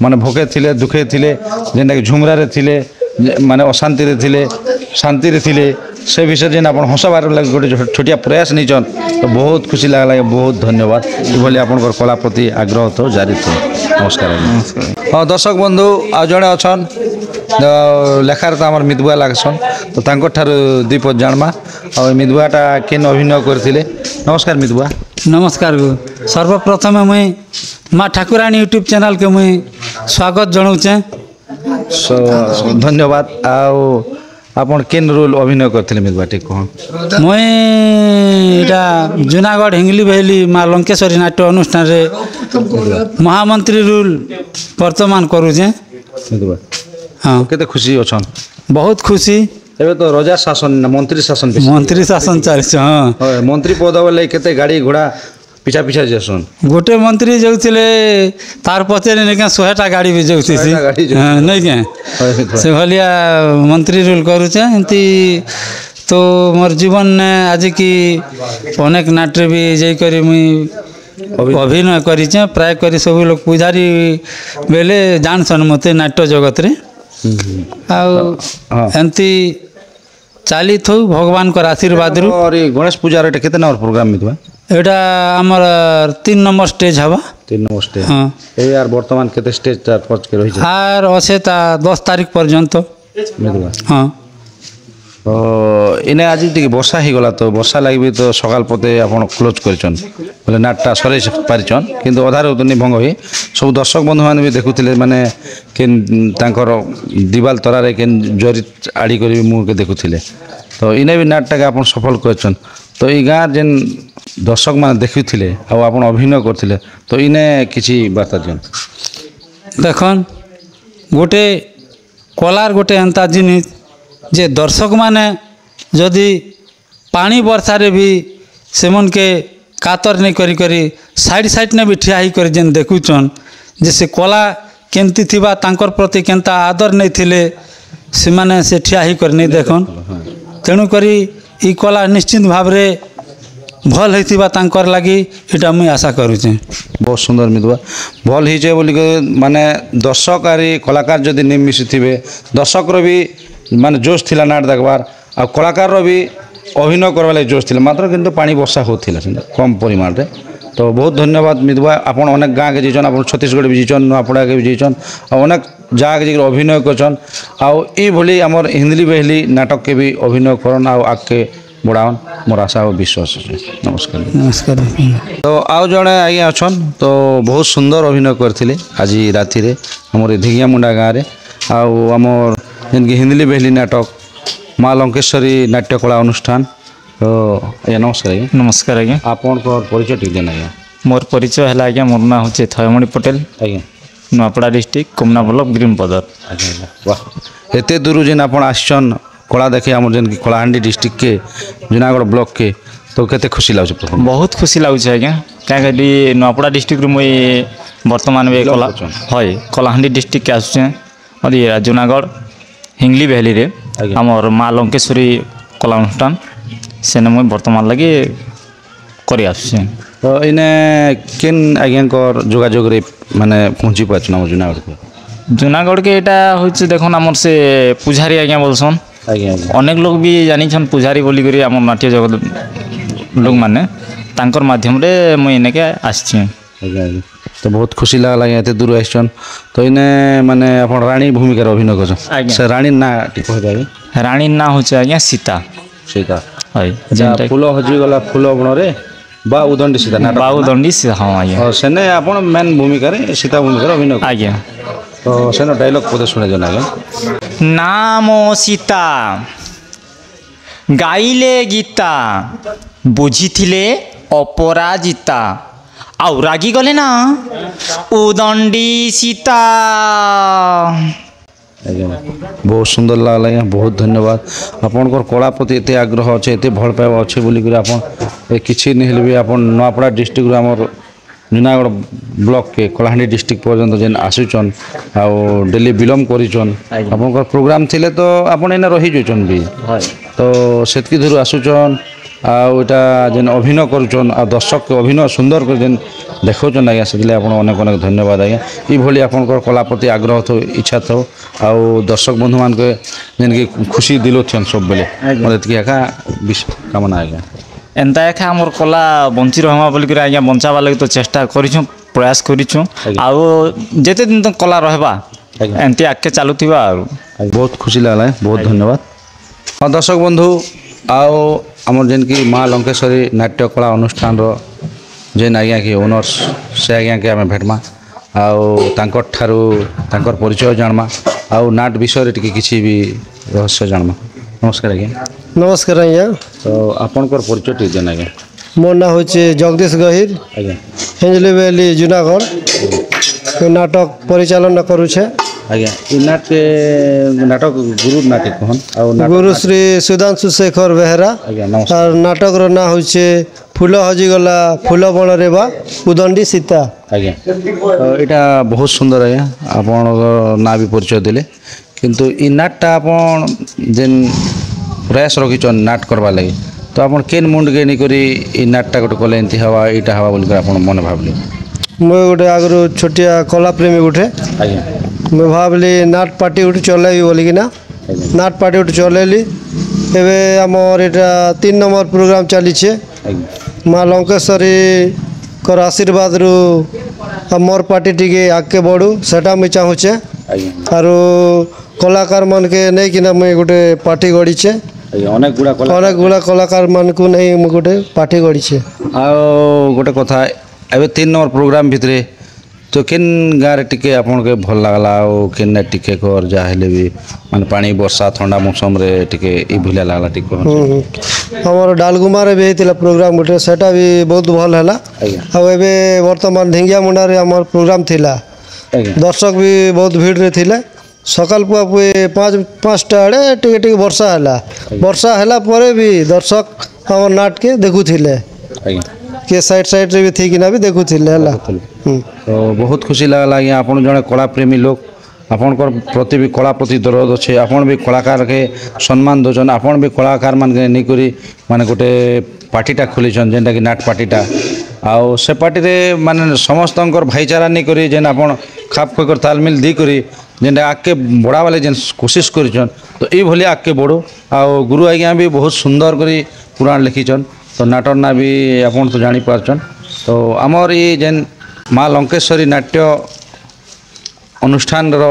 ମାନେ ଭୋକେ ଥିଲେ ଦୁଃଖେ ଥିଲେ ଯେନ୍ଟାକି ଝୁମରାରେ ଥିଲେ ମାନେ ଅଶାନ୍ତିରେ ଥିଲେ ଶାନ୍ତିରେ ଥିଲେ ସେ ବିଷୟରେ ଯେନ୍ ଆପଣ ହସବାର ଲାଗି ଗୋଟେ ଛୋଟିଆ ପ୍ରୟାସ ନେଇଛନ୍ ତ ବହୁତ ଖୁସି ଲାଗିଲା ଆଜ୍ଞା ବହୁତ ଧନ୍ୟବାଦ ଏଭଳି ଆପଣଙ୍କର କଳା ପ୍ରତି ଆଗ୍ରହ ତ ଜାରି ଥିବ ନମସ୍କାର ଆଜ୍ଞା ହଁ ଦର୍ଶକ ବନ୍ଧୁ ଆଉ ଜଣେ ଅଛନ୍ ଲେଖାରେ ତ ଆମର ମିତବୁଆ ଲାଗସନ୍ ତ ତାଙ୍କଠାରୁ ଦୁଇ ପଦ ଜାଣମା ଆଉ ଏ ମିତବୁଆଟା କେନ୍ ଅଭିନୟ କରିଥିଲେ ନମସ୍କାର ମିତବୁଆ नमस्कार गो सर्वप्रथमे मुई माँ ठाकुराणी यूट्यूब चैनल के मुई स्वागत जनाऊे ଧନ୍ୟବାଦ ଆଉ ଆପଣ କେନ୍ ରୋଲ୍ ଅଭିନୟ କରିଥିଲେ ମିତବୁଆ ଟିକେ କହନ୍ मुई इटा जूनागढ़ हिंगली बहेली माँ लंकेश्वरी नाट्य अनुष्ठान रे महामंत्री रोल वर्तमान करुचे ମିତବୁଆ हाँ କେତେ ଖୁସି ଅଛନ୍ बहुत खुशी ଏବେ ତ ରଜା ଶାସନ ନା ମନ୍ତ୍ରୀ ଶାସନ ବେଶୀ। मंत्री शासन चलছে हाँ ହଁ ମନ୍ତ୍ରୀ ପଦ ବୋଲେ କେତେ ଗାଡ଼ି ଘୋଡ଼ା ପିଛା ପିଛା ଯାସନ୍ गोटे मंत्री जाऊले तार पचरे नहीं क्या 100टा गाड़ी भी जाऊँ 100ଟା ଗାଡ଼ି ଯାଉଥିସି। हाँ नहीं क्या से भलिया मंत्री रोल करुचे एमती तो मोर जीवन ने आज की अनेक नाट्य भी जाकर मुई अभिनय करिचे प्राय करी सब लोग पूजारी बेले जानसन मते नाट्य जगत रे आउ एमती चाली थो भगवान को आशीर्वाद रु और ये गणेश पूजा रे केते नंबर प्रोग्राम मितबा एटा हमर 3 नंबर स्टेज हवा 3 नंबर स्टेज हाँ ए यार वर्तमान केते स्टेज चार पांच के रही आर अच्छे ता 10 तारीख पर्यंत मितबा हाँ तो इने आज टिके वर्षा ही गला तो वर्षा लागि भी तो सकाल पते आपण क्लोज करछन बोले नाटटा सरे पारिछन किंतु अधारे उतनी भंग होई सब दर्शक बंधु मान भी देखुथिले माने केन तांकर दीवाल तरारे केन जरी आडी करी मु के देखुथिले तो इने भी नाटटा के आपण सफल करछन तो ई गाँ जेन दर्शक मान देखुथिले आ आपण अभिनय करथिले तो इने किछि बार्ता दियन देखन गोटे कलार गोटे एंता जिनिस जे दर्शक माने जदि पानी वर्षा रे भी सेमन के कातर नहीं करी करी साइड ने भी ठिया ही कर जेन देखुचन जे से कला केमती थिबा तांकर प्रति केनता आदर नहीं थिले से माने से ठिया ही कर नहीं देखन तेणु करी ई कला निश्चित भाव रे भल होइथिबा तांकर लागि एटा मुई आशा करूचे बहुत सुंदर मितबा भल हिचे बोली के माने दर्शक आरी कलाकार जदि नहीं मिसी थिबे दर्शक रो भी माने जोश थिला नाट देखबार आ कलाकार रो भी अभिनय करबा लागि जोश थिला मात्र किंतु पानी वर्षा होथिला कम परिमाण रे तो बहुत धन्यवाद मितबा आपण अनेक गाँ के जीचन आपण छत्तीसगढ़ भी जीचन नुआपड़ा के भी जीचन आ अनेक जगह के अभिनय करछन आ ई भली हमर हिंदली बहली नाटक के भी अभिनय करन आ आके बढ़ावन मोर आशा और विश्वास है नमस्कार नमस्कार तो आउ जड़े आज्ञा अच्छन तो बहुत सुंदर अभिनय करथिले आज राति रे हमर धिगिया मुंडा गाँव रे आमर जेनकि हिंदली बहली नाटक माँ लंकेश्वरी नाट्यकला अनुष्ठान तो आज्ञा नमस्कार आज्ञा नमस्कार आज्ञा आपन परिचय ठीक देना आज्ञा मोर परिचय है आज्ञा मोर ना हूँ थयमणि पटेल आज्ञा नुआपड़ा डिस्ट्रिक्ट कुमना ब्लॉक ग्रीनपदर आज्ञा वाह एते दूर जेन आपन आछन कला देखे आम जेन कलाहांडी डिस्ट्रिक्ट के जूनागढ़ ब्लॉक के तो केते खुशी लागे प्रथम बहुत खुशी लगुचे आज्ञा क्या नुआपड़ा डिस्ट्रिक्ट मुई बर्तमान में कला है कलाहांडी डिस्ट्रिक्ट के आसुचे और ये जूनागढ़ हिंगली वैली रे आमर माँ लंकेश्वरी कला अनुष्ठान सेने मुई बर्तमान लगे कर आसुचे तो इने केन आज्ञा जोगाजोग रे माने पहुँची पाछन आम जूनागढ़ को जूनागढ़ के एटा होचे देखो आमर से पुजारी आज्ञा बोलसन आज्ञा अनेक लोग भी जानिछन पुजारी बोली करी आम नाट्य जगत लोक माने तांकर माध्यम रे मुई इनेके आसछि ଆଜ୍ଞା ଆଜ୍ଞା ତ ବହୁତ ଖୁସି ଲାଗଲା ଆଜ୍ଞା ଏତେ ଦୂର ଆସିଛନ୍ ତ ଇନେ ମାନେ ଆପଣ ରାଣୀ ଭୂମିକାରେ ଅଭିନୟ କରୁଛନ୍ ଆଜ୍ଞା। ସେ ରାଣୀ ନା ଟିକେ କହିବେ ଆଜ୍ଞା ରାଣୀର ନାଁ ହେଉଛି ଆଜ୍ଞା ସୀତା। ସେଇଟା ହଇ ଯା ଫୁଲ ହଜିଗଲା ଫୁଲ ବଣରେ ବା ଉଦଣ୍ଡି ସୀତା ନାଟକ ବାଉ ଦଣ୍ଡି ହଁ ଆଜ୍ଞା ସେନେ ଆପଣ ମେନ୍ ଭୂମିକାରେ ସୀତା ଭୂମିକାରେ ଅଭିନୟ କଲେ। ଆଜ୍ଞା। ତ ସେନ ଡାଇଲଗ ବୋଧେ ଶୁଣିଛନ୍ ଆଜ୍ଞା ନାମ ସୀତା ଗାଇଲେ ଗୀତା ବୁଝିଥିଲେ ଅପରାଜିତା ଆଉ ରାଗିଗଲେ ନା ଉଦଣ୍ଡି ସୀତା। ଆଜ୍ଞା ବହୁତ ସୁନ୍ଦର ଲାଗଲା ଆଜ୍ଞା ବହୁତ ଧନ୍ୟବାଦ ଆପଣଙ୍କର କଳା ପ୍ରତି ଏତେ ଆଗ୍ରହ ଅଛି ଏତେ ଭଲ ପାଇବା ଅଛି ବୋଲିକରି ଆପଣ ଏ କିଛି ନେହେଲେ ବି ଆପଣ ନୂଆପଡ଼ା ଡିଷ୍ଟ୍ରିକ୍ଟରୁ ଆମର ଜୁନାଗଡ଼ ବ୍ଲକକେ କଳାହାଣ୍ଡି ଡିଷ୍ଟ୍ରିକ୍ଟ ପର୍ଯ୍ୟନ୍ତ ଯେନ୍ ଆସୁଛନ୍ ଆଉ ଡେଲି ବିଲମ୍ବ କରିଛନ୍ ଆପଣଙ୍କର ପ୍ରୋଗ୍ରାମ ଥିଲେ ତ ଆପଣ ଏଇନା ରହିଯାଉଛନ୍ ବି ତ ସେତ୍କି ଦୂର ଆସୁଛନ୍ ଆଉ ଏଇଟା ଯେନ୍ ଅଭିନୟ କରୁଛନ୍ ଆଉ ଦର୍ଶକ ଅଭିନୟ ସୁନ୍ଦର କରି ଯେନ୍ ଦେଖାଉଛନ୍ ଆଜ୍ଞା ସେଥିଲାଗି ଆପଣ ଅନେକ ଅନେକ ଧନ୍ୟବାଦ ଆଜ୍ଞା ଏଇଭଳି ଆପଣଙ୍କର କଳା ପ୍ରତି ଆଗ୍ରହ ଥାଉ ଇଚ୍ଛା ଥାଉ ଆଉ ଦର୍ଶକ ବନ୍ଧୁମାନଙ୍କୁ ଯେନ୍କି ଖୁସି ଦିଲଉଛନ୍ ସବୁବେଳେ ମୋତେ ଏତିକି ଏକା କାମନା ଆଜ୍ଞା ଏନ୍ତା ଏକା ଆମର କଲା ବଞ୍ଚି ରହମା ବୋଲିକରି ଆଜ୍ଞା ବଞ୍ଚାବାର ଲାଗି ତ ଚେଷ୍ଟା କରିଛୁଁ ପ୍ରୟାସ କରିଛୁଁ ଆଜ୍ଞା। ଆଉ ଯେତେ ଦିନ ତ କଲା ରହିବା ଆଜ୍ଞା। ଏମିତି ଆଗକେ ଚାଲୁଥିବା ଆଉ ବହୁତ ଖୁସି ଲାଗଲା ବହୁତ ଧନ୍ୟବାଦ ହଁ ଦର୍ଶକ ବନ୍ଧୁ ଆଉ ଆମର ଯେନ୍କି ମା ଲଙ୍କେଶ୍ୱରୀ ନାଟ୍ୟ କଳା ଅନୁଷ୍ଠାନର ଯେନ୍ ଆଜ୍ଞା କି ଓନର୍ସ ସେ ଆଜ୍ଞାକେ ଆମେ ଭେଟମା ଆଉ ତାଙ୍କର ଠାରୁ ତାଙ୍କର ପରିଚୟ ଜାଣମା ଆଉ ନାଟ ବିଷୟରେ ଟିକେ କିଛି ବି ରହସ୍ୟ ଜାଣମା ନମସ୍କାର ଆଜ୍ଞା ନମସ୍କାର ଆଜ୍ଞା ତ ଆପଣଙ୍କର ପରିଚୟ ଟିକେ ଦେନ୍ ଆଜ୍ଞା ମୋ ନାଁ ହେଉଛି ଜଗଦୀଶ ଗହିର ଆଜ୍ଞା ହିଞ୍ଜଲି ଭ୍ୟାଲି ଜୁନାଗଡ଼ ଏ ନାଟକ ପରିଚାଳନା କରୁଛେ ଆଜ୍ଞା ଇ ନାଟକ ଗୁରୁ ନାଟକ କହନ୍ ଆଉ ଗୁରୁ ଶ୍ରୀ ସୁଧାଂଶୁ ଶେଖର ବେହେରା ଆଜ୍ଞା ନମସ୍କାର আর নাটকর না হচ্ছে ফুল হজিগলা ফুল বণরে বা উদণ্ডী সীতা ଆଜ୍ଞା ତ ଏଇଟା ବହୁତ ସୁନ୍ଦର ଆଜ୍ଞା ଆପଣଙ୍କ ନାଁ ବି ପରିଚୟ ଦେଲେ କିନ୍ତୁ ଇ ନାଟଟା ଆପଣ ଯେନ୍ ପ୍ରୟାସ ରଖିଛନ୍ ନାଟ କରବାର୍ ଲାଗି ତ ଆପଣ କେନ୍ ମୁଣ୍ଡକେ ନେଇକରି ଇ ନାଟଟା ଗୋଟେ କଲେ ଏମିତି ହେବା ଏଇଟା ହେବା ବୋଲିକରି ଆପଣ ମନେ ଭାବିଲେ ମୁଁ গোটে আগରୁ ଛୋଟିଆ କଳାପ୍ରେମୀ গোটে ଆଜ୍ଞା ମୁଁ ଭାବିଲି ନାଟ ପାର୍ଟି গোটে ଚଲାଇବି ବୋଲିକିନା ନାଟ ପାର୍ଟି গোটে ଚଲେଇଲି ଏବେ ଆମର ଏଇଟା 3 নম্বর ପ୍ରୋଗ୍ରାମ ଚାଲିଛେ ଆଜ୍ଞା ମା ଲଙ୍କେଶ୍ୱରୀଙ୍କର ଆଶୀର୍ବାଦରୁ ମୋର ପାର୍ଟି ଟିକେ ଆଗକେ ବଢ଼ୁ ସେଟା ମୁଇଁ ଚାହୁଁଛେ ଆଜ୍ଞା ଆରୁ କଳାକାରମାନକେ ନେଇକିନା ମୁଇଁ ଗୋଟେ ପାର୍ଟି ଗଢ଼ିଛେ ଆଜ୍ଞା ଅନେକ ଗୁଡ଼ା କଲା ଅନେକ ଗୁଡ଼ା କଳାକାରମାନଙ୍କୁ ନେଇ ମୁଁ ଗୋଟେ ପାର୍ଟି ଗଢ଼ିଛେ ଆଉ ଗୋଟେ କଥା ଏବେ 3 নম্বর ପ୍ରୋଗ୍ରାମ ଭିତରେ ତ କେନ୍ ଗାଁରେ ଟିକେ ଆପଣଙ୍କୁ ଭଲ ଲାଗଲା ଆଉ କେନ୍ ଟିକେ କର ଯାହା ହେଲେ ବି ମାନେ ପାଣି ବର୍ଷା ଥଣ୍ଡା ମୌସମରେ ଟିକେ ଇ ଭଳିଆ ଲାଗଲା ଟିକେ କହନ୍ ଆମର ଡାଲଗୁମାରେ ବି ହେଇଥିଲା ପ୍ରୋଗ୍ରାମ ଗୋଟେ ସେଟା ବି ବହୁତ ଭଲ ହେଲା ଆଜ୍ଞା ଆଉ ଏବେ ବର୍ତ୍ତମାନ ଢିଙ୍ଗିଆ ମୁଣ୍ଡାରେ ଆମର ପ୍ରୋଗ୍ରାମ ଥିଲା ଆଜ୍ଞା ଦର୍ଶକ ବି ବହୁତ ଭିଡ଼ରେ ଥିଲେ ସକାଳ ପୁଆପୁଇ 5ଟା ଆଡ଼େ ଟିକେ ଟିକେ ବର୍ଷା ହେଲା ପରେ ବି ଦର୍ଶକ ଆମର ନାଟକେ ଦେଖୁଥିଲେ ଆଜ୍ଞା କିଏ ସାଇଡ଼୍ରେ ବି ଥିକିନା ବି ଦେଖୁଥିଲେ ହେଲା ତ ବହୁତ ଖୁସି ଲାଗଲା ଆଜ୍ଞା ଆପଣ ଜଣେ କଳାପ୍ରେମୀ ଲୋକ ଆପଣଙ୍କର ପ୍ରତି ବି କଳା ପ୍ରତି ଦରଦ ଅଛି ଆପଣ ବି କଳାକାରକେ ସମ୍ମାନ ଦେଉଛନ୍ ଆପଣ ବି କଳାକାରମାନକେ ନେଇକରି ମାନେ ଗୋଟେ ପାର୍ଟିଟା ଖୋଲିଛନ୍ ଯେନ୍ଟାକି ନାଟ ପାର୍ଟିଟା ଆଉ ସେ ପାର୍ଟିରେ ମାନେ ସମସ୍ତଙ୍କର ଭାଇଚାରା ନେଇକରି ଯେନ୍ ଆପଣ ଖାପ ଖୁଆଇକରି ତାଲମିଲ ଦେଇକରି ଯେନ୍ଟା ଆଗକେ ବଢ଼ାବା ଲାଗି ଯେନ୍ କୋସିସ କରିଛନ୍ ତ ଏଇଭଳି ଆଗକେ ବଢ଼ୁ ଆଉ ଗୁରୁ ଆଜ୍ଞା ବି ବହୁତ ସୁନ୍ଦର କରି ପୁରାଣ ଲେଖିଛନ୍ ତ ନାଟର ନା ବି ଆପଣ ତ ଜାଣିପାରୁଛନ୍ ତ ଆମର ଇ ଯେନ୍ ମା ଲଙ୍କେଶ୍ୱରୀ ନାଟ୍ୟ ଅନୁଷ୍ଠାନର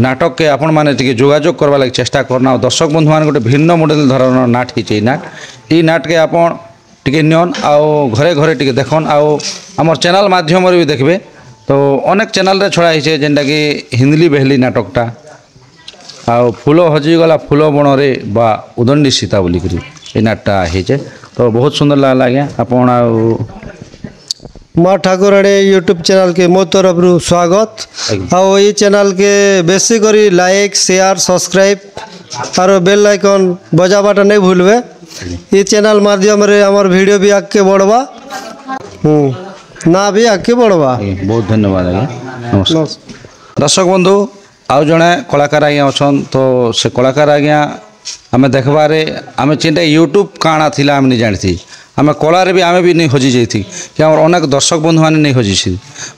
ନାଟକକେ ଆପଣମାନେ ଟିକେ ଯୋଗାଯୋଗ କରବା ଲାଗି ଚେଷ୍ଟା କରନା ଆଉ ଦର୍ଶକ ବନ୍ଧୁମାନେ ଗୋଟେ ଭିନ୍ନ ମଡ଼େଲ ଧରଣର ନାଟ ହେଇଛି ଏଇ ନାଟକେ ଆପଣ ଟିକେ ନିଅନ୍ ଆଉ ଘରେ ଘରେ ଟିକେ ଦେଖନ୍ ଆଉ ଆମର ଚ୍ୟାନେଲ୍ ମାଧ୍ୟମରେ ବି ଦେଖିବେ ତ ଅନେକ ଚ୍ୟାନେଲ୍ରେ ଛଡ଼ା ହେଇଛେ ଯେନ୍ଟାକି ହିନ୍ଦଲି ବେହଲି ନାଟକଟା ଆଉ ଫୁଲ ହଜିଗଲା ଫୁଲ ବଣରେ ବା ଉଦଣ୍ଡୀ ସୀତା ବୋଲିକରି এই নাটটা ହେଇଛେ ତ ବହୁତ ସୁନ୍ଦର ଲାଗଲା ଆଜ୍ଞା ଆପଣ ଆଉ ମା ଠାକୁରାଣୀ ୟୁଟ୍ୟୁବ୍ ଚ୍ୟାନେଲ୍କେ ମୋ ତରଫରୁ ସ୍ୱାଗତ ଆଉ ଏଇ ଚ୍ୟାନେଲ୍କେ ବେଶୀ କରି ଲାଇକ୍ ସେୟାର ସବସ୍କ୍ରାଇବ୍ ଆରୁ ବେଲ୍ ଆଇକନ୍ ବଜାବାଟା ନେଇ ଭୁଲବେ ଏ ଚ୍ୟାନେଲ୍ ମାଧ୍ୟମରେ ଆମର ଭିଡ଼ିଓ ବି ଆଗକେ ବଢ଼ବା ନା ବି ଆଗକେ ବଢ଼ବା ବହୁତ ଧନ୍ୟବାଦ ଆଜ୍ଞା ନମସ୍କାର ଦର୍ଶକ ବନ୍ଧୁ ଆଉ ଜଣେ କଳାକାର ଆଜ୍ଞା ଅଛନ୍ ତ ସେ କଳାକାର ଆଜ୍ଞା ଆମେ ଦେଖବାରେ ଆମେ ଯେନ୍ଟା ୟୁଟ୍ୟୁବ୍ କାଣା ଥିଲା ଆମେ ନି ଜାଣିଥି ଆମେ କଳାରେ ବି ଆମେ ବି ନେଇ ହଜି ଯାଇଥି କି ଆମର ଅନେକ ଦର୍ଶକ ବନ୍ଧୁମାନେ ନେଇ ହଜିଛି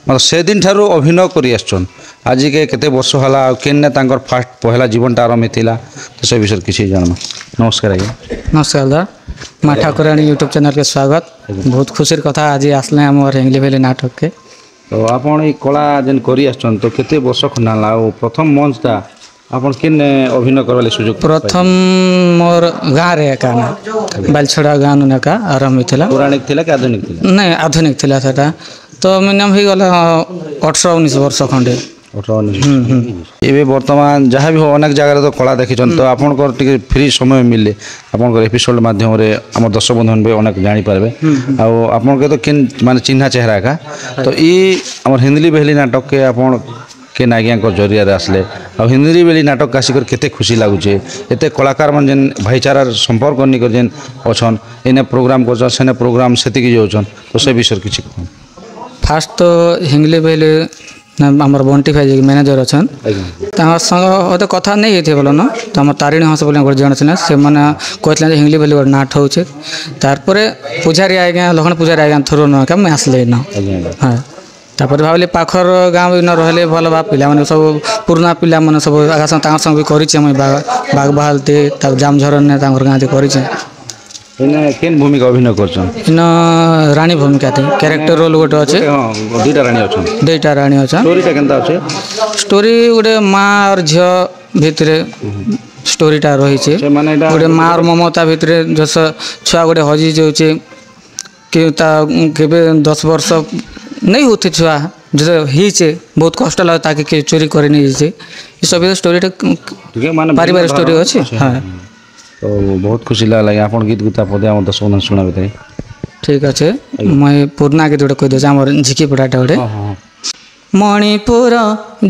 ମାନେ ସେଦିନ ଠାରୁ ଅଭିନୟ କରି ଆସିଛନ୍ ଆଜିକେ କେତେ ବର୍ଷ ହେଲା ଆଉ କେନ୍ନେ ତାଙ୍କର ଫାର୍ଷ୍ଟ ପହିଲା ଜୀବନଟା ଆରମ୍ଭ ହେଇଥିଲା ତ ସେ ବିଷୟରେ କିଛି ଜାଣମା ନମସ୍କାର ଆଜ୍ଞା ନମସ୍କାର ଦା माँ ठाकुराणी यूट्यूब चैनल के स्वागत बहुत खुशी कथा आज आसले आम हिंगली भैली नाटक के तो आपण ई कला जेन करी आछन तो केते वर्ष खना ला प्रथम मंचटा आपण किन अभिनय करवाले सुযোগ प्रथम मोर गाँव रे का बालछड़ा गाँव ने का आरंभ थिला पौराणिक थिला कि आधुनिक थिला नहीं आधुनिक थिला सेटा तो मिनिमम ही गला 18-19 वर्ष खंडे एबे वर्तमान जहाँ भी हो अनेक जगह तो कला देखी तो आपनकर टिके फ्री समय मिले आपनकर एपिसोड माध्यम रे हमर दर्शक बंधु भी अनेक जानि पारबे आ आपनके तो किन माने चिन्हा चेहरा का तो ई हमर हिंदली बहली नाटक के आपन के नागिया को जरिया रे आसले आ हिंदली बहली नाटक कासी कर केते खुशी लागुचे एते कलाकार मन जेन भाईचारा संपर्क करनी कर जेन अछन एने प्रोग्राम कर सेने प्रोग्राम सेति की जोछन तो से विषय किछि फास्ट तो हिंगली बहली आमर बंटी भाई मैनेजर अच्छा संग कथा नहीं थे बोल न तो आम तारिणी हंस बोले गोटे जन अच्छे से मैंने कहते हिंगली बोली गोटे नाट हो पूजारी आज्ञा लखन पूजारी आज्ञा थोर न मुझे आसले न हाँ तापर भाविली पाखर गाँव भी न रही भल बा पिला माने सब पुराना पिला माने सब आगा संग भी करी बाग बहालते जाम झरन ने गाँव कर केन भूमिका अभिनय करछन इन रानी भूमिका थी कैरेक्टर रोल गोटे अच्छे दुईटा रानी अच्छन दुईटा रानी अच्छा स्टोरीटा केनता अच्छे स्टोरी गोटे माँ और झील भितर स्टोरीटा रही गोटे माँ और ममता भितर जस छुआ गोटे हजि जाऊे कि केबे 10 वर्ष नहीं होती छुआ जो हिचे बहुत कष्ट लगे ताकि के चोरी कर नहीं ये सब स्टोरीटा पारिवारिक स्टोरी अच्छे हाँ तो बहुत खुशी लगे आप गीत गुता पदे आम दर्शक बंधु शुणा बताए ठीक अच्छे मैं पुराना गीत गोटे कहीदे आम झिकी पड़ाटा गोटे मणिपुर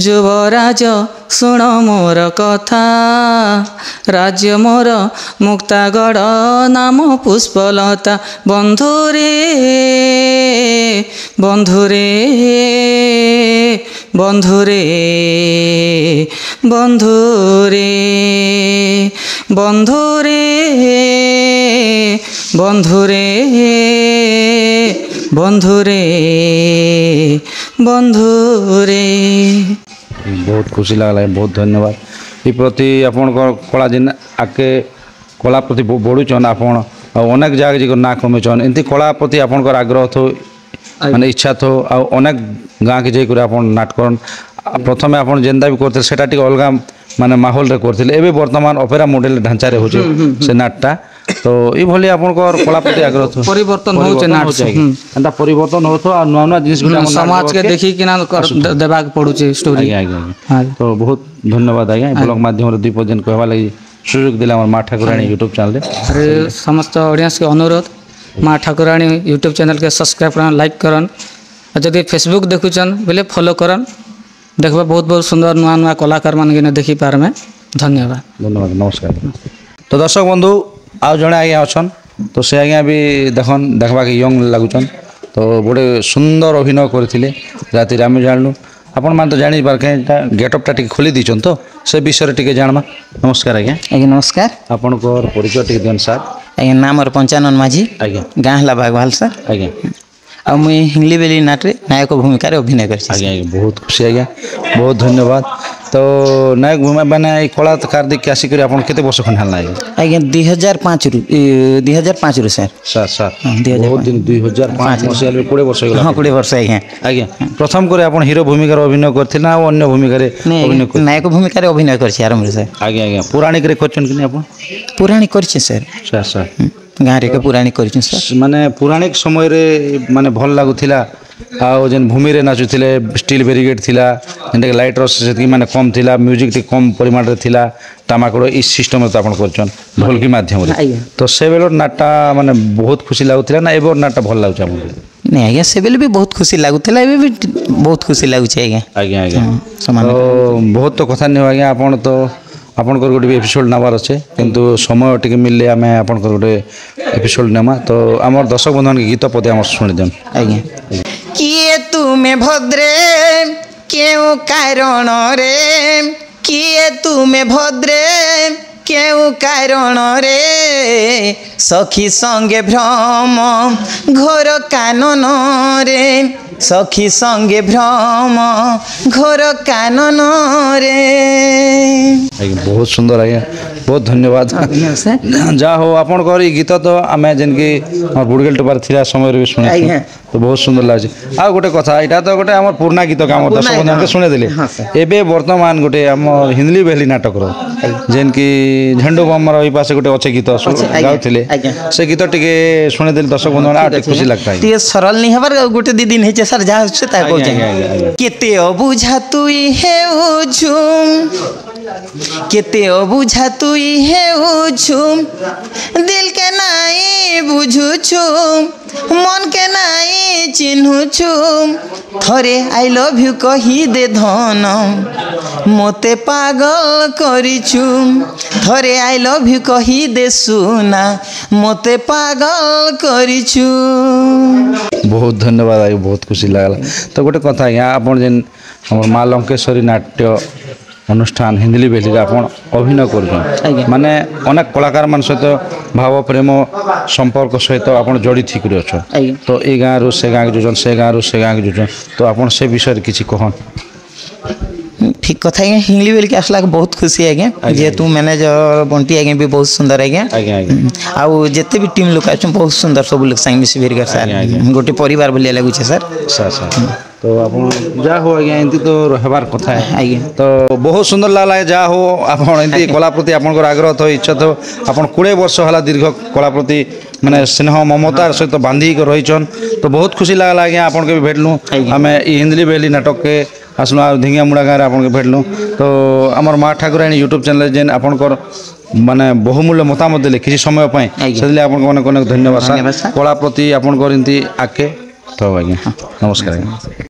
युवराज शुण मोर कथा राज्य मोर मुक्तागढ़ नाम पुष्पलता बंधुरे बंधुरे बंधुरे बंधुरे बंधुरे बंधुरे बंधुरे बंधुरे बहुत खुशी लगला बहुत धन्यवाद ये प्रति आपण कला जिन आके कला प्रति बढ़ुचन आपण अनेक जगह जी ना कमेचन एमती कला प्रति आपणकर आग्रह थो माने इच्छा थो आ अनेक गाँ के जाकर आप नाटक प्रथम आप जेनता भी करते सेटा टिके अलगा माने माहौल रे करथिले एबे वर्तमान ओपेरा मॉडल ढांचा रे होचे से नाटटा तो ई भली आपनकर कला प्रति आग्रह थो परिवर्तन होचे नाट एंता परिवर्तन होथो आ नवा नवा जिनिस गुला समाज के देखि कि ना देबा पड़ुचे स्टोरी आगे तो बहुत धन्यवाद आज्ञा ब्लॉग माध्यम रे दीप जन कहवा लागि सुयोग दिला हमर माँ ठाकुराणी यूट्यूब चैनल रे अरे समस्त ऑडियंस के अनुरोध माँ ठाकुराणी यूट्यूब चैनल के सब्सक्राइब करन लाइक करन जदि फेसबुक देखुचन बोले फॉलो करन देखबा बहुत बहुत सुंदर नुआ नुआ कलाकार मान के देखि पारमे धन्यवाद धन्यवाद नमस्कार तो दर्शक बंधु आउ जड़े आज्ञा अच्छन तो से आज्ञा भी देखन देखबा के यंग लगुचन तो गोटे सुंदर अभिनय करथिले राति आम जानलु आपण मान तो जानी पार गेटअपटा टिके खोली दीचन तो से विषय टिके जानमा नमस्कार आज्ञा आज्ञा नमस्कार आपनकर परिचय टिके दियन सर आज्ञा नाम और पंचानन माझी आज्ञा गाँ हला बागवाल सर आज्ञा आ मुई हिंगली बेली नाट्रे नायक भूमिका अभिनय कर आज्ञा बहुत खुशी आज्ञा बहुत धन्यवाद तो नायक भूमिका मैंने कलाकार देखिए आसिक केते वर्ष खन हाल आज्ञा 2005 रु सर सर सर बहुत दिन 2005 मसिया 20 वर्ष हो हाँ 20 वर्ष आज्ञा आज्ञा प्रथम करे आपण हीरो भूमिका अभिनय करथिल ना अन्य भूमिका रे अभिनय नायक भूमिका अभिनय करछि आरंभ सर आज्ञा आज्ञा पुराणिक रे करछन कि आपण पुराणिक करछि सर सर सर गाँ रे के पुराणिक करछि सर माने पुराणिक समय रे माने भल लागुथिला आ जेन भूमि रे नाचुथिले स्टील बैरिकेड थिला जेंटा लाइट रस सेति माने कम थिला म्यूजिक टी कम परिमाण रे थिला टामाकोड़ ई सिस्टम रे आपण करछन ढोलकी माध्यम रे तो से बेलो नाटा माने बहुत खुशी लागुथिला ना एबो नाटा भल लागुछ आपण नहीं आज्ञा से बेले भी बहुत खुशी लागुथिला एबे भी बहुत खुशी लागुछ आज्ञा आज्ञा आज्ञा तो बहुत तो कथा नै आज्ञा आपण तो आपनकर गोटे एपिसोड नबार अच्छे किंतु समय टिके मिलले आम आपनकर गोटे एपिसोड नेमा तो आमर दर्शक बंधु गीत पदे आम शुणी देन आज्ञा किए तुमे भद्रे केउ कारण रे किए तुमे भद्रे केउ कारण रे सखी संगे भ्रम घोर कानन रे सखी संगे भ्रम घोर कानन रे। ଆଜ୍ଞା ବହୁତ ସୁନ୍ଦର ଆଜ୍ଞା ବହୁତ ଧନ୍ୟବାଦ ଯାହା ହଉ ଆପଣଙ୍କର ଏଇ ଗୀତ ତ ଆମେ ଯେମିତି ଆମର ବୁଡ଼ଗେଲ ଟୋପାର ଥିଲା ସମୟରେ ବି ଶୁଣିଛୁ ତ ବହୁତ ସୁନ୍ଦର ଲାଗୁଛି ଆଉ ଗୋଟେ କଥା ଏଇଟା ତ ଗୋଟେ ଆମର ପୁରୁଣା ଗୀତ ଆମ ଦର୍ଶକ ବନ୍ଧୁମାନଙ୍କୁ ଶୁଣେଇଦେଲେ ଏବେ ବର୍ତ୍ତମାନ ଗୋଟେ ଆମ ହିନ୍ଦଲି ବେହଲି ନାଟକର ଯେମିତି ଝେଣ୍ଡୁ ବମର ଏଇ ପାଶେ ଗୋଟେ ଅଛି ଗୀତ ଗାଉଥିଲେ ସେ ଗୀତ ଟିକେ ଶୁଣେଇଦେଲେ ଦର୍ଶକ ବନ୍ଧୁମାନେ ଆଉ ଟିକେ ଖୁସି ଲାଗିଥାଏ ଟିକେ ସରଳ नहीं हबार गोटे दी दिन हेचे सर जा होचे ता कहू केते अबुझा तुई हेउछु केते अबुझा तुई हेउछु दिल के नाई बुझुछु मन के नाई चिन्हुछु थरे आई लव यू कही दे धन मोते पागल करिछु थरे आई लव यू कही दे सुना मोते पागल करिछु बहुत धन्यवाद आज्ञा बहुत खुशी लगला तो गोटे कथा आज्ञा आप जेन हमर माँ लंकेश्वरी नाट्य अनुष्ठान हिंदली बेली आप अभिनय कर माने अनेक कलाकार मान सहित भाव प्रेम संपर्क सहित आप जड़ित होकर अच्छा तो ये गाँव रु से गाँव जुजन से गाँव रु से गाँव जुजन तो आप से विषय किसी कहन ठीक कथा आज्ञा हिंगली बेल के आसला बहुत खुशी आज्ञा जेहेतु मैनेजर बंटी आज्ञा भी बहुत सुंदर आज्ञा आउ जिते भी टीम लोग आछन बहुत सुंदर सब लोग संग मिसी भेर सर गोटे परिवार भलिया लागुछे सर तो आप जा हो आज्ञा एमती तो रहबार कथा है आज्ञा तो बहुत सुंदर लागला जा हो आप कला प्रति आपनकर आग्रह तो इच्छा तो आप 20 वर्ष है दीर्घ कला प्रति माने स्नेह ममतार सहित बांधी रहीचन तो बहुत खुशी लागला आज्ञा आपन के भेटलु आमे हिंदली बेली नाटक के आसलु ढिंगिया मुड़ा गाँव आपन के भेटलु तो आमर माँ ठाकुराणी यूट्यूब चैनल जेन आपनकर माने बहुमूल्य मतामत देले किसी समय पाए से आपन को अनेक धन्यवाद कला प्रति आपनकर एमती आके तो आज्ञा नमस्कार आज्ञा।